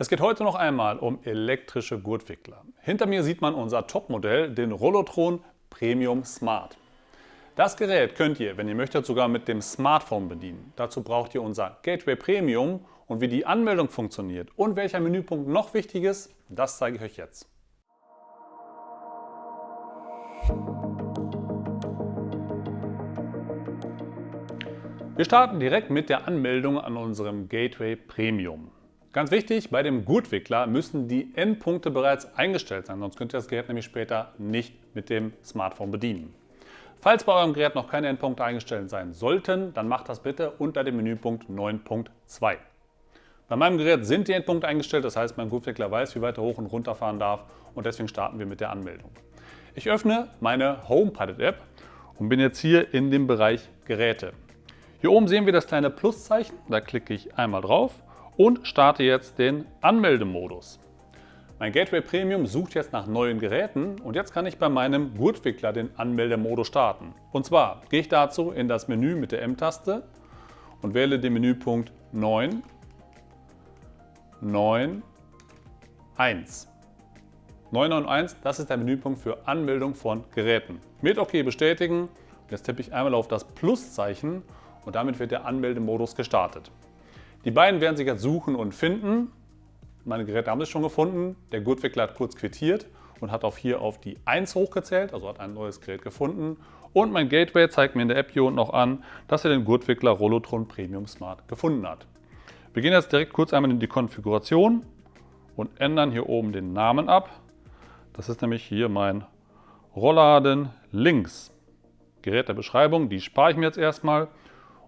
Es geht heute noch einmal um elektrische Gurtwickler. Hinter mir sieht man unser Topmodell, den Rollotron Premium Smart. Das Gerät könnt ihr, wenn ihr möchtet, sogar mit dem Smartphone bedienen. Dazu braucht ihr unser Gateway Premium und wie die Anmeldung funktioniert und welcher Menüpunkt noch wichtig ist, das zeige ich euch jetzt. Wir starten direkt mit der Anmeldung an unserem Gateway Premium. Ganz wichtig, bei dem Gurtwickler müssen die Endpunkte bereits eingestellt sein, sonst könnt ihr das Gerät nämlich später nicht mit dem Smartphone bedienen. Falls bei eurem Gerät noch keine Endpunkte eingestellt sein sollten, dann macht das bitte unter dem Menüpunkt 9.2. Bei meinem Gerät sind die Endpunkte eingestellt, das heißt, mein Gurtwickler weiß, wie weit er hoch und runter fahren darf und deswegen starten wir mit der Anmeldung. Ich öffne meine HomePilot-App und bin jetzt hier in dem Bereich Geräte. Hier oben sehen wir das kleine Pluszeichen, da klicke ich einmal drauf und starte jetzt den Anmeldemodus. Mein Gateway Premium sucht jetzt nach neuen Geräten und jetzt kann ich bei meinem Gurtwickler den Anmeldemodus starten. Und zwar gehe ich dazu in das Menü mit der M-Taste und wähle den Menüpunkt 9, 9, 1. 991, das ist der Menüpunkt für Anmeldung von Geräten. Mit OK bestätigen. Jetzt tippe ich einmal auf das Pluszeichen und damit wird der Anmeldemodus gestartet. Die beiden werden sich jetzt suchen und finden. Meine Geräte haben sich schon gefunden. Der Gurtwickler hat kurz quittiert und hat hier auf die 1 hochgezählt, also hat ein neues Gerät gefunden. Und mein Gateway zeigt mir in der App hier unten noch an, dass er den Gurtwickler Rollotron Premium Smart gefunden hat. Wir gehen jetzt direkt kurz einmal in die Konfiguration und ändern hier oben den Namen ab. Das ist nämlich hier mein Rollladen links. Gerät der Beschreibung, die spare ich mir jetzt erstmal.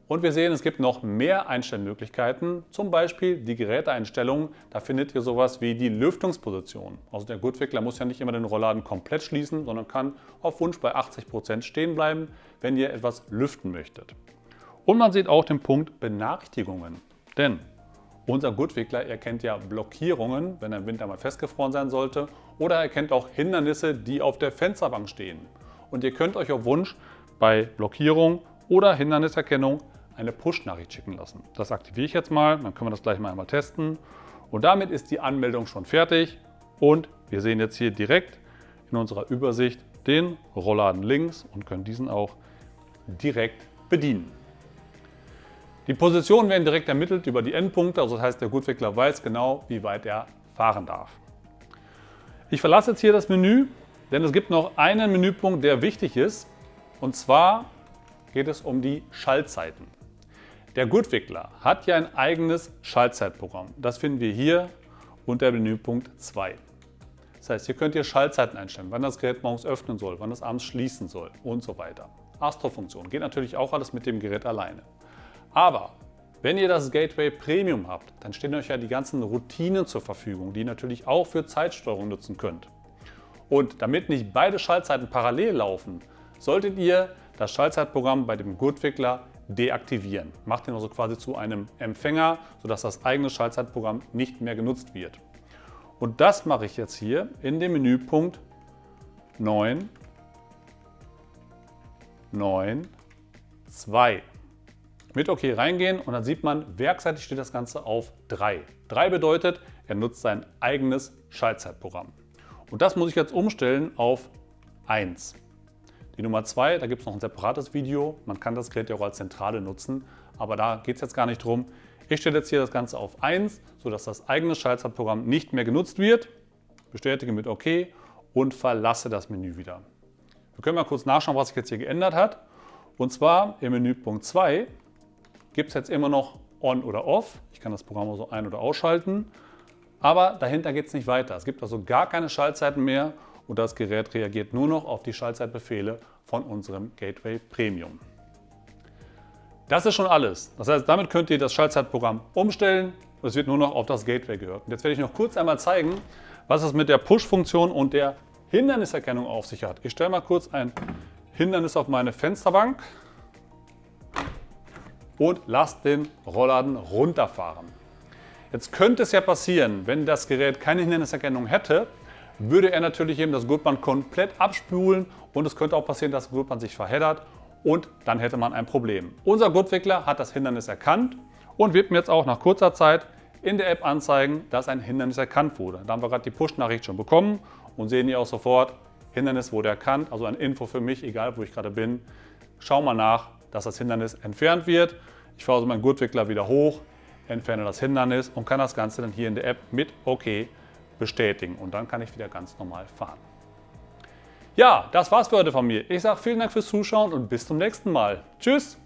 Und wir sehen, es gibt noch mehr Einstellmöglichkeiten, zum Beispiel die Geräteeinstellungen. Da findet ihr sowas wie die Lüftungsposition. Also der Gurtwickler muss ja nicht immer den Rollladen komplett schließen, sondern kann auf Wunsch bei 80% stehen bleiben, wenn ihr etwas lüften möchtet. Und man sieht auch den Punkt Benachrichtigungen. Denn unser Gurtwickler erkennt ja Blockierungen, wenn er im Winter mal festgefroren sein sollte, oder er erkennt auch Hindernisse, die auf der Fensterbank stehen. Und ihr könnt euch auf Wunsch bei Blockierung oder Hinderniserkennung eine Push-Nachricht schicken lassen. Das aktiviere ich jetzt mal, dann können wir das gleich mal einmal testen. Und damit ist die Anmeldung schon fertig und wir sehen jetzt hier direkt in unserer Übersicht den Rollladen links und können diesen auch direkt bedienen. Die Positionen werden direkt ermittelt über die Endpunkte, also das heißt, der Gurtwickler weiß genau, wie weit er fahren darf. Ich verlasse jetzt hier das Menü, denn es gibt noch einen Menüpunkt, der wichtig ist, und zwar geht es um die Schaltzeiten. Der Gurtwickler hat ja ein eigenes Schaltzeitprogramm. Das finden wir hier unter Menüpunkt 2. Das heißt, hier könnt ihr Schaltzeiten einstellen, wann das Gerät morgens öffnen soll, wann es abends schließen soll und so weiter. Astro-Funktion geht natürlich auch alles mit dem Gerät alleine. Aber wenn ihr das Gateway Premium habt, dann stehen euch ja die ganzen Routinen zur Verfügung, die ihr natürlich auch für Zeitsteuerung nutzen könnt. Und damit nicht beide Schaltzeiten parallel laufen, solltet ihr das Schaltzeitprogramm bei dem Gurtwickler deaktivieren. Macht ihn also quasi zu einem Empfänger, sodass das eigene Schaltzeitprogramm nicht mehr genutzt wird. Und das mache ich jetzt hier in dem Menüpunkt 9, 9, 2. Mit OK reingehen und dann sieht man, werksseitig steht das Ganze auf 3. 3 bedeutet, er nutzt sein eigenes Schaltzeitprogramm. Und das muss ich jetzt umstellen auf 1. Die Nummer 2, da gibt es noch ein separates Video. Man kann das Gerät ja auch als Zentrale nutzen, aber da geht es jetzt gar nicht drum. Ich stelle jetzt hier das Ganze auf 1, sodass das eigene Schaltzeitprogramm nicht mehr genutzt wird. Bestätige mit OK und verlasse das Menü wieder. Wir können mal kurz nachschauen, was sich jetzt hier geändert hat. Und zwar im Menüpunkt 2 gibt es jetzt immer noch On oder Off. Ich kann das Programm also ein- oder ausschalten. Aber dahinter geht es nicht weiter. Es gibt also gar keine Schaltzeiten mehr. Und das Gerät reagiert nur noch auf die Schaltzeitbefehle von unserem Gateway Premium. Das ist schon alles. Das heißt, damit könnt ihr das Schaltzeitprogramm umstellen und es wird nur noch auf das Gateway gehört. Und jetzt werde ich noch kurz einmal zeigen, was es mit der Push-Funktion und der Hinderniserkennung auf sich hat. Ich stelle mal kurz ein Hindernis auf meine Fensterbank und lasse den Rollladen runterfahren. Jetzt könnte es ja passieren, wenn das Gerät keine Hinderniserkennung hätte, würde er natürlich eben das Gurtband komplett abspulen und es könnte auch passieren, dass das Gurtband sich verheddert und dann hätte man ein Problem. Unser Gurtwickler hat das Hindernis erkannt und wird mir jetzt auch nach kurzer Zeit in der App anzeigen, dass ein Hindernis erkannt wurde. Da haben wir gerade die Push-Nachricht schon bekommen und sehen hier auch sofort, Hindernis wurde erkannt, also ein Info für mich, egal wo ich gerade bin. Schau mal nach, dass das Hindernis entfernt wird. Ich fahre also meinen Gurtwickler wieder hoch, entferne das Hindernis und kann das Ganze dann hier in der App mit OK bestätigen. Und dann kann ich wieder ganz normal fahren. Ja, das war's für heute von mir. Ich sage vielen Dank fürs Zuschauen und bis zum nächsten Mal. Tschüss!